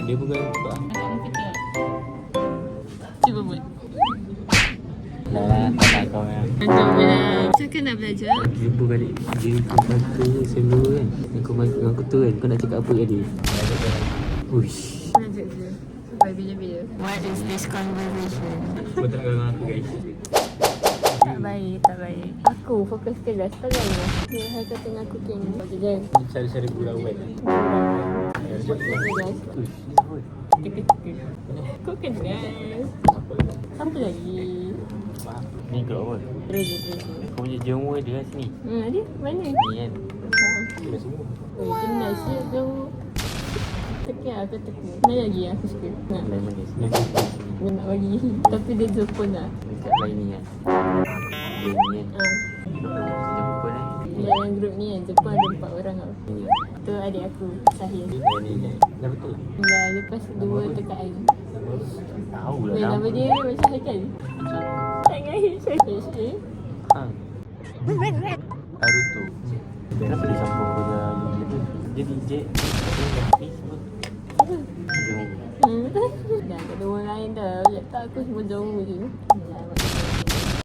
Dia bukan sebab Cuba buat. dah tak kau yang Macam mana? Cakap nak belajar. jumpa balik dia kau bantu semua kan. Kau bantu aku tu kan. Kau nak cakap apa tadi? Uish. Belajar je. Sampai bila-bila. What is this conversation? Kau tak dengan aku guys. Tak baik, tak baik. Aku fokus kelas. Tak lain. Dia hai kata dengan aku kini. Baca je. Cara-cara gurauan. Kelas. Uish. Teka-teka. Kau kenal. Apa lagi? Ni kau apa? Terus. Kau punya jemur dia kat sini. Dia mana? Ni kan. Kena semua. Kenal sih jauh. Teka aku teka. Mana lagi yang aku suka? Nak. Lain manis. Ni kat sini. Dia nak bagi. Tapi dia Jepun lah. Dekat lain ni kan. Dia ni kan. Jemput kan. Dalam grup ni kan Jepun ada 4 orang tau. Ni. Tu adik aku, Sahil. Ni kan. Dah betul. Dah lepas 2 tekaan. Tahu lah Nama nama. dia macam Haikal. Tangan H.A. Hang. Naruto. Kenapa dia sambung pada gitu? Jadi Jack. Dah tak ada orang lain dah. Tak aku semua jauh je. Dah,